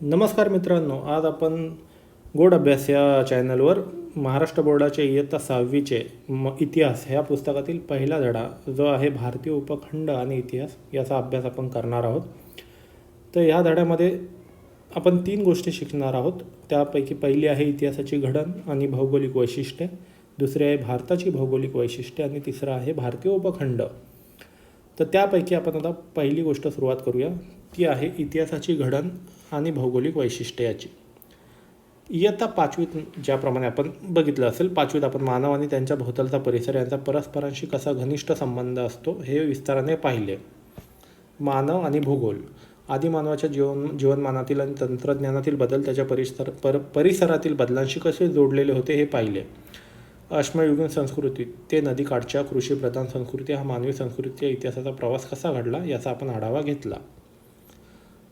नमस्कार मित्रांनो, आज आपण गोड अभ्यास या चॅनलवर महाराष्ट्र बोर्डाचे इयत्ता 6वीचे इतिहास ह्या पुस्तकातील पहिला धडा जो आहे भारतीय उपखंड आणि इतिहास याचा अभ्यास आपण करणार आहोत. तर ह्या धड्यामध्ये आपण 3 गोष्टी शिकणार आहोत. त्यापैकी पहिली आहे इतिहासाची घडण आणि भौगोलिक वैशिष्ट्ये, दुसरी आहे भारताची भौगोलिक वैशिष्ट्ये आणि तिसरं आहे भारतीय उपखंड. तर त्यापैकी आपण आता पहिली गोष्ट सुरुवात करूया, ती आहे इतिहासाची घडण आणि भौगोलिक वैशिष्ट्ये याची. इयत्ता 5वीत ज्याप्रमाणे आपण बघितलं असेल, 5वीत आपण मानव आणि त्यांच्या भोवतालचा परिसर यांचा परस्परांशी कसा घनिष्ठ संबंध असतो हे विस्ताराने पाहिले. मानव आणि भूगोल, आदिमानवाच्या जीवनमानातील आणि तंत्रज्ञानातील बदल त्याच्या परिसरातील बदलांशी कसे जोडलेले होते हे पाहिले. अश्मयुगीन संस्कृती ते नदीकाठच्या कृषीप्रधान संस्कृती हा मानवी संस्कृतीच्या इतिहासाचा प्रवास कसा घडला याचा आपण आढावा घेतला.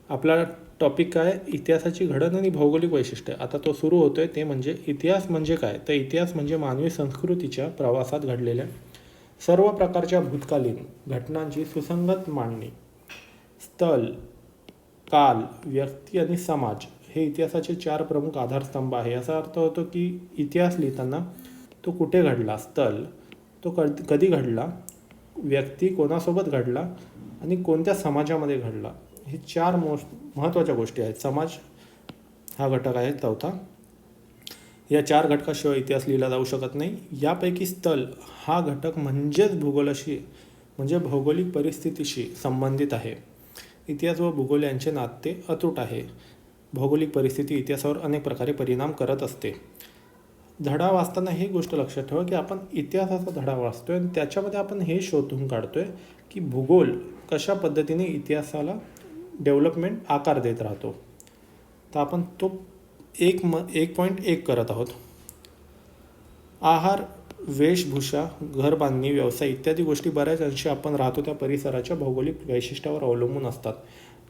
आपला टॉपिक काय, इतिहासाची घडण आणि भौगोलिक वैशिष्ट्ये. आता तो सुरू होतोय ते म्हणजे इतिहास म्हणजे काय. तर इतिहास म्हणजे मानवी संस्कृतीच्या प्रवासात घडलेल्या सर्व प्रकारच्या भूतकालीन घटनांची सुसंगत मांडणी. स्थल, काल, व्यक्ती आणि समाज हे इतिहासाचे 4 प्रमुख आधारस्तंभ आहे. याचा अर्थ होतो की इतिहास लिहिताना तो कुठे घडला, स्थल तो कधी घडला, व्यक्ती कोणासोबत घडला आणि कोणत्या समाजामध्ये घडला, हे 4 महत्त्वाच्या गोष्टी आहेत. समाज हा घटक आहे चौथा. या 4 घटकाशिवाय इतिहास लिहिला जाऊ शकत नाही. यापैकी स्थल हा घटक म्हणजेच भूगोलाशी म्हणजे भौगोलिक परिस्थितीशी संबंधित आहे. इतिहास व भूगोल यांचे नाते अतूट आहे. भौगोलिक परिस्थिती इतिहासावर अनेक प्रकारे परिणाम करत असते. धडा वाचताना ही गोष्ट लक्षात ठेवा की आपण इतिहासाचा धडा वाचतोय आणि त्याच्यामध्ये आपण हे शोधून काढतोय की भूगोल कशा पद्धतीने इतिहासाला डेव्हलपमेंट आकार देत राहतो. तर आपण तो 1.1 करत आहोत. आहार, वेशभूषा, घर बांधणी, व्यवसाय इत्यादी गोष्टी बऱ्याच अंशी आपण राहतो त्या परिसराच्या भौगोलिक वैशिष्ट्यावर अवलंबून असतात.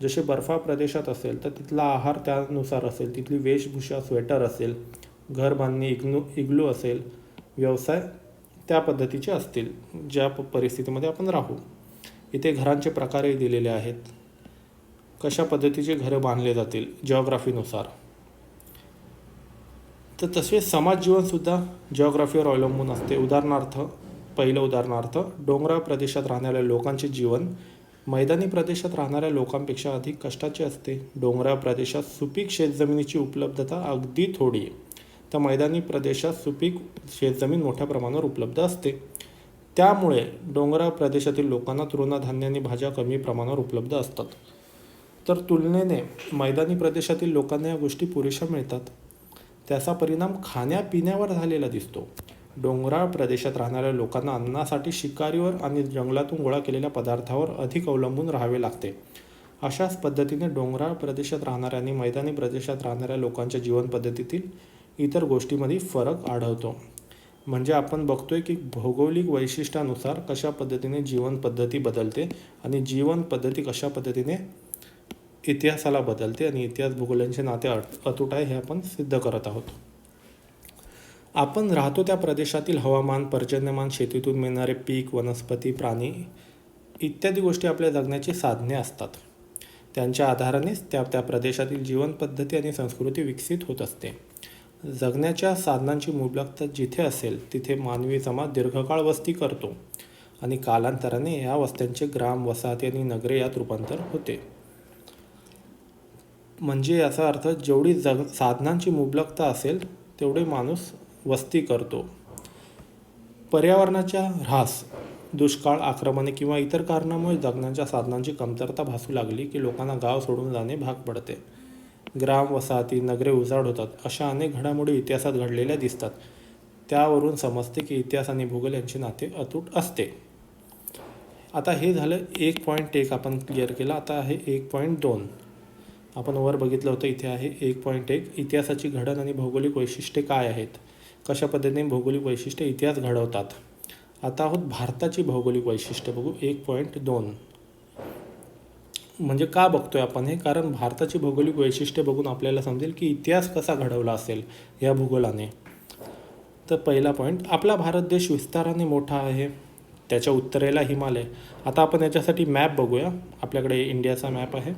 जसे बर्फाळ प्रदेशात असेल तर तिथला आहार त्यानुसार असेल, तिथली वेशभूषा स्वेटर असेल, घर बांधणी इग्लू असेल, व्यवसाय त्या पद्धतीचे असतील ज्या परिस्थितीमध्ये आपण राहू. इथे घरांचे प्रकारही दिलेले आहेत, कशा पद्धतीचे घरं बांधले जातील जिओग्राफीनुसार. तर तसे समाज जीवनसुद्धा जिओग्राफीवर अवलंबून असते. पहिलं उदाहरणार्थ डोंगराळ प्रदेशात राहणाऱ्या लोकांचे जीवन मैदानी प्रदेशात राहणाऱ्या लोकांपेक्षा अधिक कष्टाचे असते. डोंगराळ प्रदेशात सुपीक शेतजमिनीची उपलब्धता अगदी थोडी आहे, तर मैदानी प्रदेशात सुपीक शेतजमीन मोठ्या प्रमाणावर उपलब्ध असते. त्यामुळे डोंगराळ प्रदेशातील लोकांना तृणधान्य आणि भाज्या कमी प्रमाणावर उपलब्ध असतात, तर तुलनेने मैदानी प्रदेशातील लोकांना या गोष्टी पुरेशा मिळतात. त्याचा परिणाम खाण्यापिण्यावर झालेला दिसतो. डोंगराळ प्रदेशात राहणाऱ्या लोकांना अन्नासाठी शिकारीवर आणि जंगलातून गोळा केलेल्या पदार्थावर अधिक अवलंबून राहावे लागते. अशाच पद्धतीने डोंगराळ प्रदेशात राहणाऱ्या आणि मैदानी प्रदेशात राहणाऱ्या लोकांच्या जीवनपद्धतीतील इतर गोष्टींमध्ये फरक आढळतो. म्हणजे आपण बघतोय की भौगोलिक वैशिष्ट्यानुसार कशा पद्धतीने जीवनपद्धती बदलते आणि जीवनपद्धती कशा पद्धतीने इतिहासाला बदलते आणि इतिहास भूगोलांचे नाते अतूट आहे हे आपण सिद्ध करत आहोत. आपण राहतो त्या प्रदेशातील हवामान, पर्जन्यमान, शेतीतून मिळणारे पीक, वनस्पती, प्राणी इत्यादी गोष्टी आपल्या जगण्याची साधने असतात. त्यांच्या आधारानेच त्या प्रदेशातील जीवनपद्धती आणि संस्कृती विकसित होत असते. जगण्याच्या साधनांची मुबलकता जिथे असेल तिथे मानवी समाज दीर्घकाळ वस्ती करतो आणि कालांतराने या वस्त्यांचे ग्राम, वसाहती आणि नगरे यात रूपांतर होते. म्हणजे याचा अर्थ जेवढी साधनांची मुबलकता असेल तेवढे माणूस वस्ती करतो. पर्यावरणाच्या ऱ्हास, दुष्काळ, आक्रमणे किंवा इतर कारणामुळे जगण्याच्या साधनांची कमतरता भासू लागली की लोकांना गाव सोडून जाणे भाग पडते. ग्राम, वसाहती, नगरे उजाड होतात. अशा अनेक घडामोडी इतिहासात घडलेल्या दिसतात. त्यावरून समजते की इतिहास आणि भूगोल यांचे नाते अतूट असते. आता हे झालं 1.1 आपण क्लिअर केलं. आता आहे 1.2. आपण वर बघितलं होतं, इथे आहे 1.1 इतिहासाची घडण आणि भौगोलिक वैशिष्ट्ये काय आहेत, कशा पद्धतीने भौगोलिक वैशिष्ट्ये इतिहास घडवतात. आता आहोत भारताची भौगोलिक वैशिष्ट्ये बघू. 1.2 म्हणजे का बघतोय आपण हे, कारण भारताची भौगोलिक वैशिष्ट्ये बघून आपल्याला समजेल की इतिहास कसा घडवला असेल या भूगोलाने. तर पहिला पॉईंट, आपला भारत देश विस्ताराने मोठा आहे. त्याच्या उत्तरेला हिमालय. आता आपण याच्यासाठी मॅप बघूया. आपल्याकडे इंडियाचा मॅप आहे.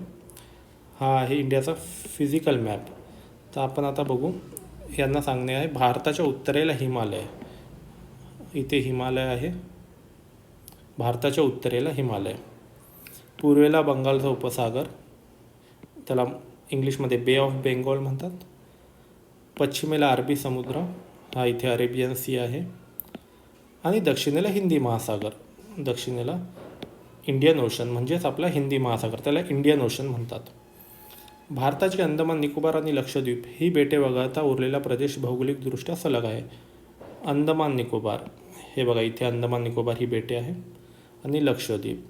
हा आहे इंडियाचा फिजिकल मॅप. तर आपण आता बघू. यांना सांगणे आहे भारताच्या उत्तरेला हिमालय, इथे हिमालय आहे, भारताच्या उत्तरेला हिमालय. पूर्वेला बंगालचा उपसागर, त्याला इंग्लिशमध्ये बे ऑफ बेंगॉल म्हणतात. पश्चिमेला अरबी समुद्र, हा इथे अरेबियन सी आहे. आणि दक्षिणेला हिंदी महासागर, दक्षिणेला इंडियन ओशन म्हणजेच आपला हिंदी महासागर, त्याला इंडियन ओशन म्हणतात. भारताची अंदमान निकोबार आणि लक्षद्वीप ही बेटे वगळता उरलेला प्रदेश भौगोलिकदृष्ट्या सलग आहे. अंदमान निकोबार, हे बघा इथे अंदमान निकोबार ही बेटे आहे, आणि लक्षद्वीप,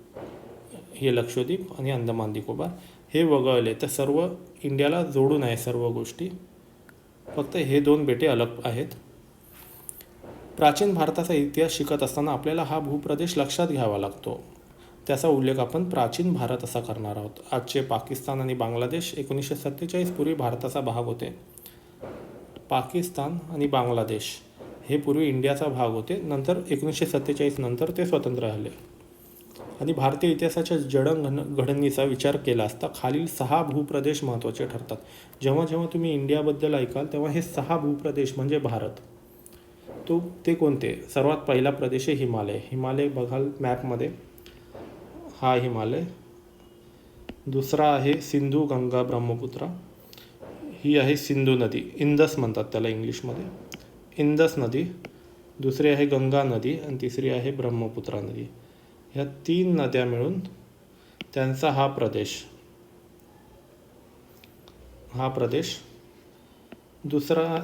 हे लक्षद्वीप आणि अंदमान निकोबार हे वगळले तर सर्व इंडियाला जोडून आहे सर्व गोष्टी, फक्त हे 2 बेटे अलग आहेत. प्राचीन भारताचा इतिहास शिकत असताना आपल्याला हा भूप्रदेश लक्षात घ्यावा लागतो. त्याचा उल्लेख आपण प्राचीन भारत असा करणार आहोत. आजचे पाकिस्तान आणि बांगलादेश 1947 पूर्वी भारताचा भाग होते. पाकिस्तान आणि बांगलादेश हे पूर्वी इंडियाचा भाग होते, नंतर 1947 नंतर ते स्वतंत्र झाले. आणि भारतीय इतिहासाच्या जडणघडणीचा विचार केला असता खालील 6 भूप्रदेश महत्त्वाचे ठरतात. जेव्हा जेव्हा तुम्ही इंडियाबद्दल ऐकाल तेव्हा हे 6 भूप्रदेश म्हणजे भारत, ते कोणते? सर्वात पहिला प्रदेश आहे हिमालय. हिमालय बघाल मॅपमध्ये, हा हिमालय. दुसरा आहे सिंधू गंगा ब्रह्मपुत्रा, ही आहे सिंधू नदी, इंदस म्हणतात त्याला इंग्लिशमध्ये, इंदस नदी. दुसरी आहे गंगा नदी आणि तिसरी आहे ब्रह्मपुत्रा नदी. ह्या 3 नद्या मिळून त्यांचा हा प्रदेश.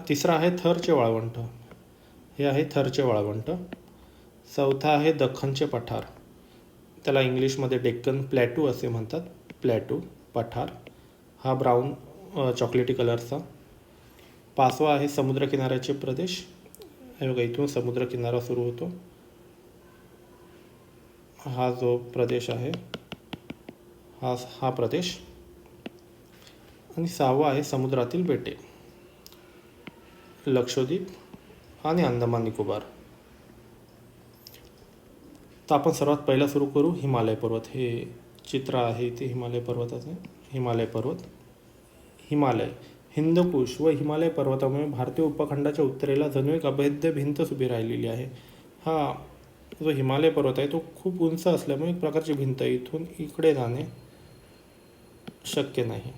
तिसरा आहे थरचे वाळवंट, हे आहे थरचे वाळवंट. चौथा आहे दख्खनचे पठार, त्याला इंग्लिशमध्ये डेक्कन प्लॅटू असे म्हणतात, प्लॅटू पठार, हा ब्राऊन चॉकलेटी कलरचा. 5वा आहे समुद्रकिनाऱ्याचे प्रदेश, हे बघा इथून समुद्रकिनारा सुरू होतो, हा जो प्रदेश आहे हा प्रदेश. आणि 6वा आहे समुद्रातील बेटे, लक्षद्वीप आणि अंदमान निकोबार. तर आपण सर्वात पहिला सुरू करू हिमालय पर्वत. हे चित्र आहे इथे हिमालय पर्वताचे. हिमालय पर्वत, हिमालय, हिंदकुश व हिमालय पर्वतामुळे भारतीय उपखंडाच्या उत्तरेला जणू एक अभेद्य भिंतच उभी राहिलेली आहे. हा जो हिमालय पर्वत आहे तो खूप उंच असल्यामुळे एक प्रकारची भिंत, इथून इकडे जाणे शक्य नाही.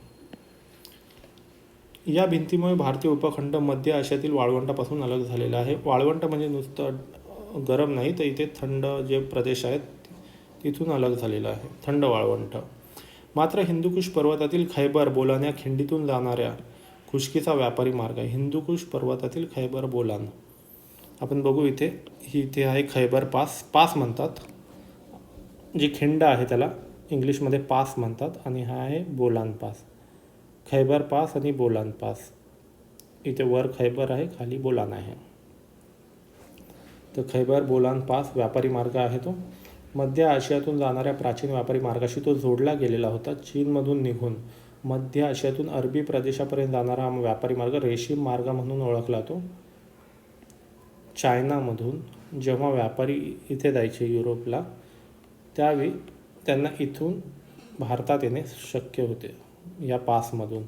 या भिंतीमुळे भारतीय उपखंड मध्य आशियातील वाळवंटापासून अलग झालेला आहे. वाळवंट म्हणजे नुसतं गरम नाही, तर इथे थंड जे प्रदेश आहेत तिथून अलग झालेला आहे, थंड वाळवंट. मात्र हिंदुकुश पर्वतातील खैबर बोलान या खिंडीतून जाणाऱ्या खुष्कीचा व्यापारी मार्ग आहे. हिंदुकुश पर्वतातील खैबर बोलान आपण बघू इथे आहे खैबर पास म्हणतात, जी खिंड आहे त्याला इंग्लिशमध्ये पास म्हणतात. आणि हा आहे बोलान पास, खैबर पास आणि बोलान पास. इथे वर खैबर आहे, खाली बोलान आहे. तर खैबर बोलान पास व्यापारी मार्ग आहे. तो मध्य आशियातून जाणाऱ्या प्राचीन व्यापारी मार्गाशी तो जोडला गेलेला होता. चीनमधून निघून मध्य आशियातून अरबी प्रदेशापर्यंत जाणारा हा व्यापारी मार्ग रेशीम मार्ग म्हणून ओळखला. तो चायनामधून जेव्हा व्यापारी इथे जायचे युरोपला, त्यावेळी त्यांना इथून भारतात येणे शक्य होते, या पासमधून,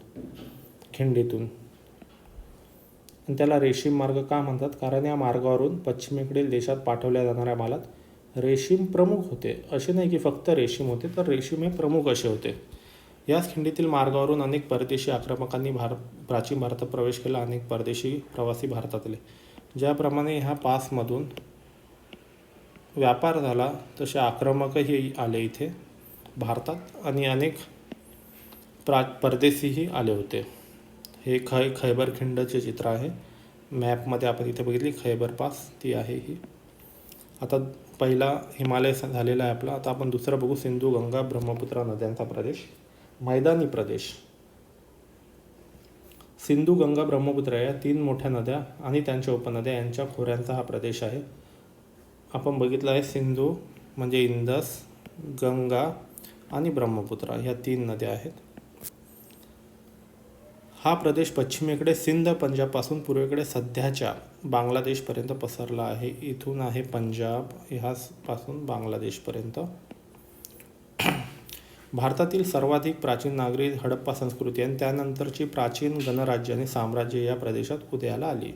खिंडीतून. आणि त्याला रेशीम मार्ग का म्हणतात? कारण या मार्गावरून पश्चिमेकडील देशात पाठवल्या जाणाऱ्या मालात रेशीम प्रमुख होते. असे नाही की फक्त रेशीम होते, तर रेशीम हे प्रमुख असे होते. याच खिंडीतील मार्गावरून अनेक परदेशी आक्रमकांनी प्राचीन भारतात प्रवेश केला. अनेक परदेशी प्रवासी भारतात आले. ज्याप्रमाणे ह्या पासमधून व्यापार झाला, तसे आक्रमकही आले इथे भारतात आणि अनेक परदेशीही आले होते. हे खैबर खिंडचे चित्र आहे. मॅपमध्ये आपण इथे बघितली खैबर पास, ती आहे ही. आता पहिला हिमालय झालेला आहे आपला. आता आपण दुसरं बघू सिंधू गंगा ब्रह्मपुत्रा नद्यांचा प्रदेश, मैदानी प्रदेश. सिंधू गंगा ब्रह्मपुत्रा या 3 मोठ्या नद्या आणि त्यांच्या उपनद्या यांच्या खोऱ्यांचा हा प्रदेश आहे. आपण बघितलं आहे सिंधू म्हणजे इंदस, गंगा आणि ब्रह्मपुत्रा ह्या 3 नद्या आहेत. हा प्रदेश पश्चिमेकडे सिंध पंजाबपासून पूर्वेकडे सध्याच्या बांगलादेशपर्यंत पसरला आहे. इथून आहे पंजाब, ह्यापासून बांगलादेशपर्यंत. भारतातील सर्वाधिक प्राचीन नागरी हडप्पा संस्कृती आणि त्यानंतरची प्राचीन गणराज्य आणि साम्राज्य या प्रदेशात उदयाला आली.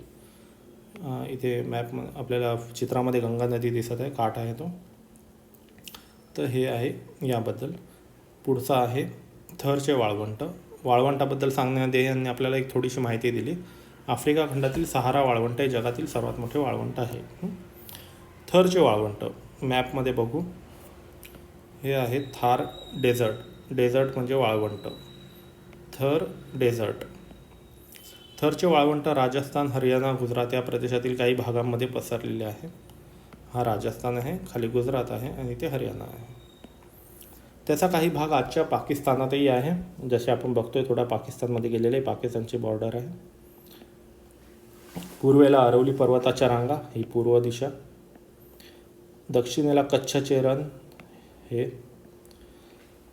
इथे मॅप आपल्याला चित्रामध्ये गंगा नदी दिसत आहे, काठ आहे तो. तर हे आहे याबद्दल. पुढचा आहे थरचे वाळवंट. वाळवंटाबद्दल सांगण्यात यांनी आपल्याला एक थोडीशी माहिती दिली. आफ्रिका खंडातील सहारा वाळवंट हे जगातील सर्वात मोठे वाळवंट आहे. थरचे वाळवंट मॅपमध्ये बघू. हे आहे थार डेझर्ट. डेझर्ट म्हणजे वाळवंट. थर डेझर्ट. थरचे वाळवंट राजस्थान, हरियाणा, गुजरात या प्रदेशातील काही भागांमध्ये पसरलेले आहे. हा राजस्थान आहे, खाली गुजरात आहे आणि ते हरियाणा आहे. त्याचा काही भाग आजच्या पाकिस्तानातही आहे. जसे आपण बघतोय थोडा पाकिस्तानमध्ये गेलेले, पाकिस्तानची बॉर्डर आहे. पूर्वेला अरवली पर्वताच्या रांगा, ही पूर्व दिशा. दक्षिणेला कच्छचे रण हे,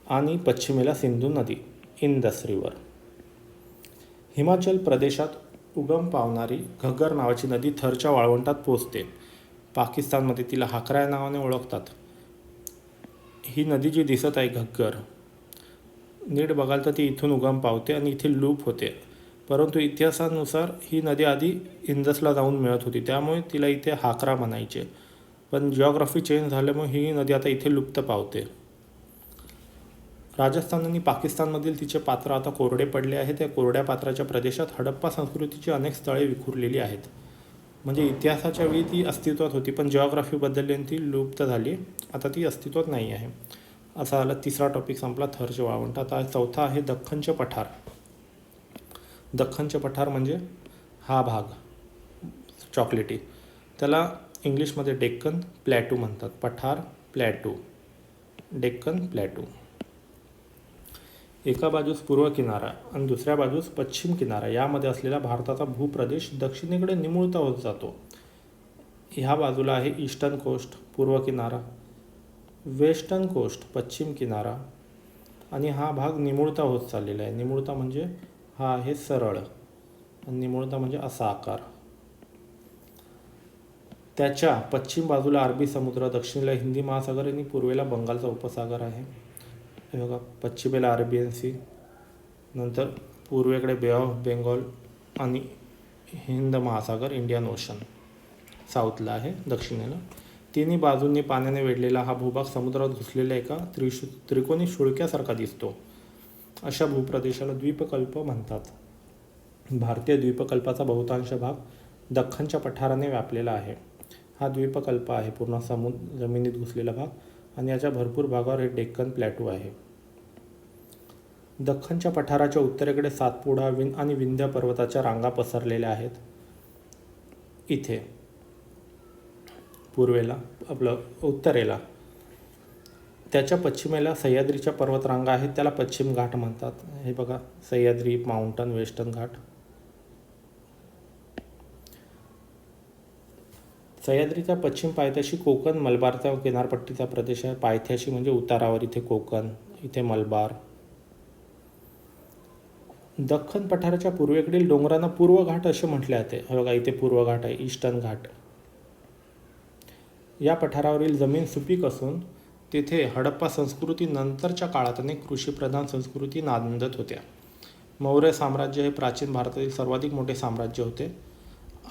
आणि पश्चिमेला सिंधू नदी, इंदस रिव्हर. हिमाचल प्रदेशात उगम पावणारी घग्गर नावाची नदी थरच्या वाळवंटात पोचते. पाकिस्तानमध्ये तिला हाकरा या नावाने ओळखतात. ही नदी जी दिसत आहे घग्गर, नीट बघाल तर ती इथून उगम पावते आणि इथे लूप होते. परंतु इतिहासानुसार ही नदी आधी इंदसला जाऊन मिळत होती, त्यामुळे तिला इथे हाकरा म्हणायचे. पण जिओग्राफी चेंज झाल्यामुळे ही नदी आता इथे लुप्त पावते. राजस्थान आणि पाकिस्तानमधील तिचे पात्र आता कोरडे पडले आहे. त्या कोरड्या पात्राच्या प्रदेशात हडप्पा संस्कृतीची अनेक स्थळे विखुरलेली आहेत. म्हणजे इतिहासाच्या वेळी ती अस्तित्वात होती, पण जिओग्राफी बदलली आणि ती लुप्त झाली. आता ती अस्तित्वात नाही आहे. असा आला तिसरा टॉपिक संपला, थरचे वाळवंट. आता चौथा आहे दख्खनचे पठार. दख्खनचे पठार म्हणजे हा भाग चॉकलेटी, त्याला इंग्लिशमध्ये डेक्कन प्लॅटू म्हणतात. पठार, प्लॅटू, डेक्कन प्लॅटू. एका बाजूस पूर्व किनारा आणि दुसऱ्या बाजूस पश्चिम किनारा यामध्ये असलेला भारताचा भूप्रदेश दक्षिणेकडे निमुळता होत जातो. ह्या बाजूला आहे ईस्टर्न कोस्ट पूर्व किनारा, वेस्टर्न कोस्ट पश्चिम किनारा, आणि हा भाग निमुळता होत चाललेला आहे. निमुळता म्हणजे हा आहे सरळ आणि निमुळता म्हणजे असा आकार. त्याच्या पश्चिम बाजूला अरबी समुद्र, दक्षिणेला हिंदी महासागर आणि पूर्वेला बंगालचा उपसागर आहे. हे बघा, पश्चिमेला अरेबियन सी, नंतर पूर्वेकडे बे ऑफ बेंगॉल आणि हिंद महासागर, इंडियन ओशन साऊथला आहे. दक्षिणेला तिन्ही बाजूंनी पाण्याने वेढलेला हा भूभाग समुद्रात घुसलेला एका त्रिकोणी शुळक्यासारखा दिसतो. अशा भूप्रदेशाला द्वीपकल्प म्हणतात. भारतीय द्वीपकल्पाचा बहुतांश भाग दख्खनच्या पठाराने व्यापलेला आहे. हा द्वीपकल्प आहे, पूर्ण जमिनीत घुसलेला भाग, आणि याच्या भरपूर भागावर हे डेक्कन प्लॅटू आहे. दख्खनच्या पठाराच्या उत्तरेकडे सातपुडा आणि विंध्य पर्वताच्या रांगा पसरलेल्या आहेत. इथे पूर्वेला आपलं उत्तरेला, त्याच्या पश्चिमेला सह्याद्रीच्या पर्वतरांगा आहेत, त्याला पश्चिम घाट म्हणतात. हे बघा, सह्याद्री माउंटन, वेस्टर्न घाट. सह्याद्रीच्या पश्चिम पायथ्याशी कोकण, मलबारचा किनारपट्टीचा प्रदेश आहे. पायथ्याशी म्हणजे उतारावर, इथे कोकण, इथे मलबार. दख्खन पठाराच्या पूर्वेकडील डोंगरांना पूर्व घाट असे म्हटले जाते. हे बघा, इथे पूर्व घाट आहे, ईस्टर्न घाट. या पठारावरील जमीन सुपीक असून तेथे हडप्पा संस्कृती नंतरच्या काळात अनेक कृषीप्रधान संस्कृती नांदत होत्या. मौर्य साम्राज्य हे प्राचीन भारतातील सर्वाधिक मोठे साम्राज्य होते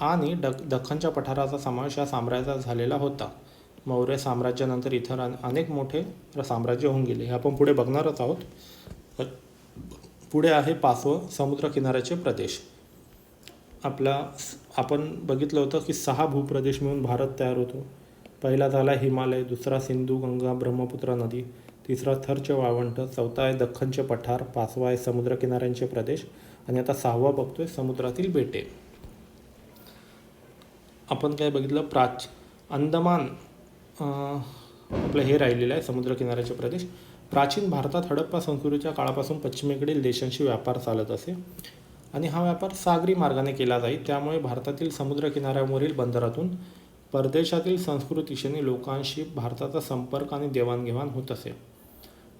आणि दख्खनच्या पठाराचा समावेश या साम्राज्यात झालेला होता. मौर्य साम्राज्यानंतर इतर अनेक मोठे साम्राज्य होऊन गेले, हे आपण पुढे बघणारच आहोत. पुढे आहे पाचवं, समुद्रकिनाऱ्याचे प्रदेश. आपण बघितलं होतं की 6 भूप्रदेश मिळून भारत तयार होतो. पहिला झाला हिमालय, दुसरा सिंधू, गंगा, ब्रह्मपुत्रा नदी, तिसरा थरचे वाळवंट, चौथा आहे दख्खनचे पठार, पाचवा आहे समुद्रकिनाऱ्यांचे प्रदेश, आणि आता 6वा बघतोय समुद्रातील बेटे. आपण काय बघितलं, अंदमान आपलं हे राहिलेलं आहे समुद्रकिनाऱ्याचे प्रदेश. प्राचीन भारतात हडप्पा संस्कृतीच्या काळापासून पश्चिमेकडील देशांशी व्यापार चालत असे आणि हा व्यापार सागरी मार्गाने केला जाई. त्यामुळे भारतातील समुद्रकिनाऱ्यावरील बंदरातून परदेशातील संस्कृतीशी लोकांशी भारताचा संपर्क आणि देवाणघेवाण होत असे.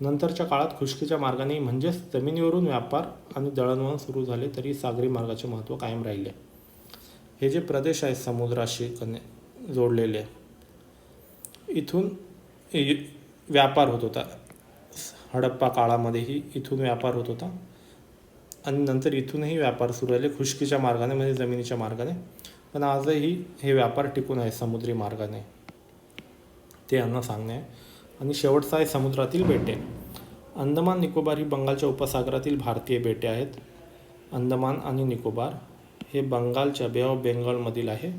नंतरच्या काळात खुष्कीच्या मार्गाने म्हणजेच जमिनीवरून व्यापार आणि दळणवळण सुरू झाले, तरी सागरी मार्गाचे महत्त्व कायम राहिले. हे जे प्रदेश आहेत समुद्राशी जोडलेले, इथून व्यापार होत होता. हडप्पा काळामध्येही इथून व्यापार होत होता आणि नंतर इथूनही व्यापार सुरू झाले खुष्कीच्या मार्गाने म्हणजे जमिनीच्या मार्गाने. पण आजही हे व्यापार टिकून आहे समुद्री मार्गाने, ते यांना सांगणे आहे. आणि शेवटचा आहे समुद्रातील बेटे. अंदमान निकोबार ही बंगालच्या उपसागरातील भारतीय बेटे आहेत. अंदमान आणि निकोबार हे बंगालच्या बे ऑफ बेंगॉलमधील आहे.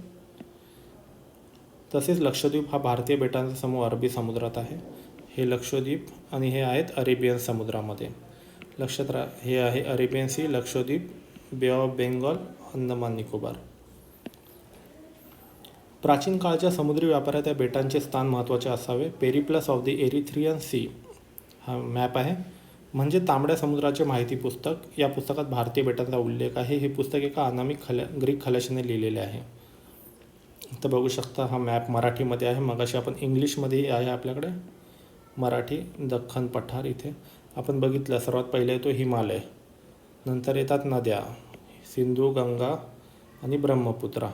तसेच लक्षद्वीप हा भारतीय बेटांचा समूह अरबी समुद्रात आहे. हे लक्षद्वीप आणि हे आहेत अरेबियन समुद्रामध्ये. लक्षात राहा, हे आहे अरेबियन सी, लक्षद्वीप, बे ऑफ बेंगॉल, अंदमान निकोबार. प्राचीन काळच्या समुद्री व्यापारात या बेटांचे स्थान महत्त्वाचे असावे. Periplus of the Erythraean Sea हा मॅप आहे, म्हणजे तांबड्या समुद्राचे माहिती पुस्तक. या पुस्तकात भारतीय बेटांचा उल्लेख आहे. हे पुस्तक एका अनामिक ग्रीक खलाशाने लिहिलेले आहे. तर बघू शकता हा मॅप मराठीमध्ये आहे. मगाशी आपण इंग्लिशमध्येही आहे आपल्याकडे मराठी. दख्खन पठार इथे आपण बघितलं. सर्वात पहिले येतो हिमालय, नंतर येतात नद्या सिंधू, गंगा आणि ब्रह्मपुत्रा.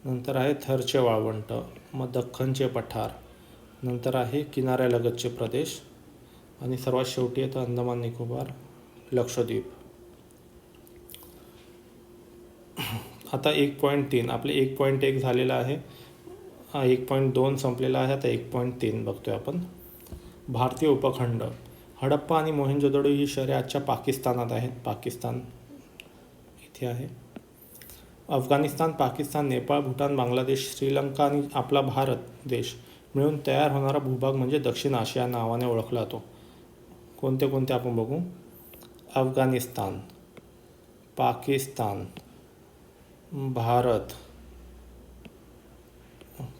नंतर आहे थरचे वाळवंट, मग दख्खनचे पठार, नंतर आहे किनाऱ्यालगतचे प्रदेश आणि सर्वात शेवटी येतं अंदमान निकोबार, लक्षद्वीप. आता 1.3 आपले 1.1 झालेला आहे. 1.2 संपलेला आहे. आता 1.3 बघतोय आपण. भारतीय उपखंड. हडप्पा आणि मोहेंजोदडो ही शहरे आजच्या पाकिस्तानात आहेत. पाकिस्तान इथे आहे. अफगाणिस्तान, पाकिस्तान, नेपाळ, भूटान, बांगलादेश, श्रीलंका आणि आपला भारत देश मिळून तयार होणारा भूभाग म्हणजे दक्षिण आशिया नावाने ओळखला जातो. कोणते कोणते आपण बघू. अफगाणिस्तान, पाकिस्तान, भारत,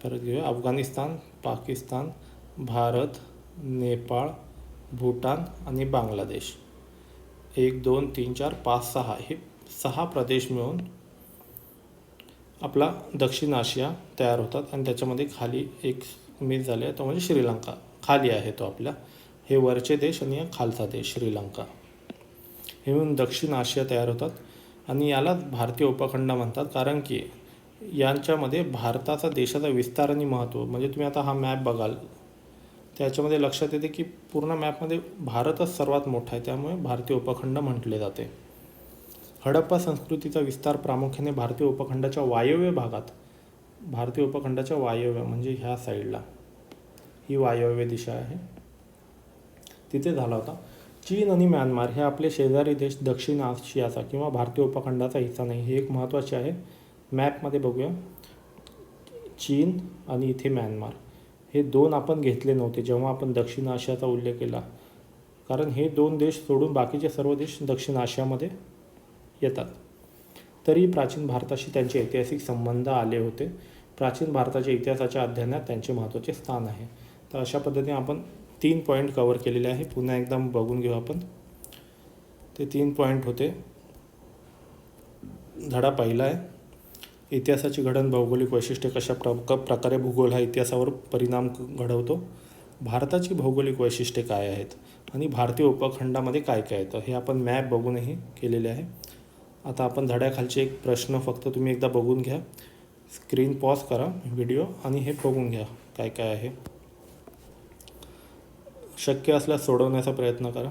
परत घेऊया. अफगाणिस्तान, पाकिस्तान, भारत, नेपाळ, भूटान आणि बांगलादेश. 1 2 3 4 5 6 हे 6 प्रदेश मिळून आपला दक्षिण आशिया तयार होतात. आणि त्याच्यामध्ये खाली एक मिस झाले आहे तो म्हणजे श्रीलंका खाली आहे तो आपला. हे वरचे देश आणि खालचा देश श्रीलंका, हे मिळून दक्षिण आशिया तयार होतात. आणि यालाच भारतीय उपखंड म्हणतात, कारण की यांच्यामध्ये भारताचा देशाचा विस्तार आणि महत्त्व म्हणजे तुम्ही आता हा मॅप बघाल त्याच्यामध्ये लक्षात येते की पूर्ण मॅपमध्ये भारतच सर्वात मोठा आहे, त्यामुळे भारतीय उपखंड म्हटले जाते. हडप्पा संस्कृतीचा विस्तार प्रामुख्याने भारतीय उपखंडाच्या वायव्य भागात, भारतीय उपखंडाच्या वायव्य म्हणजे ह्या साईडला, ही वायव्य दिशा आहे, तिथे झाला होता. चीन आणि म्यानमार हे आपले शेजारी देश दक्षिण आशियाचा किंवा भारतीय उपखंडाचा हिस्सा नाही. हे एक महत्त्वाचे आहे. मॅपमध्ये बघूया. चीन आणि इथे म्यानमार हे 2 आपण घेतले नव्हते जेव्हा आपण दक्षिण आशियाचा उल्लेख केला, कारण हे 2 देश सोडून बाकीचे सर्व देश दक्षिण आशियामध्ये येतात. तरी प्राचीन भारताशी त्यांचे ऐतिहासिक संबंध आले होते. प्राचीन भारताच्या इतिहासाच्या अध्ययनात त्यांचे महत्त्वाचे स्थान आहे. तर अशा पद्धतीने आपण 3 पॉईंट कवर केलेले आहे. पुन्हा एकदा बघून घेऊ आपण. ते 3 पॉईंट होते. धडा पहिला आहे, इतिहासाची घडण, भौगोलिक वैशिष्ट्ये, कशा प्रकारे भूगोल हा इतिहासावर परिणाम घडवतो, भारताची भौगोलिक वैशिष्ट्ये काय आहेत आणि भारतीय उपखंडामध्ये काय काय येतं हे आपण मॅप बघूनही केलेले आहे. आता आपण धड्याखालचे एक प्रश्न फक्त तुम्ही एकदा बघून घ्या. स्क्रीन पॉज करा व्हिडिओ आणि हे बघून घ्या काय काय आहे. शक्य असल्यास सोडवण्याचा प्रयत्न करा.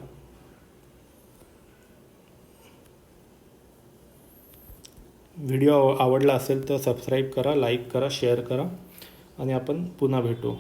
व्हिडिओ आवडला असेल तर सबस्क्राईब करा, लाईक करा, शेअर करा आणि आपण पुन्हा भेटू.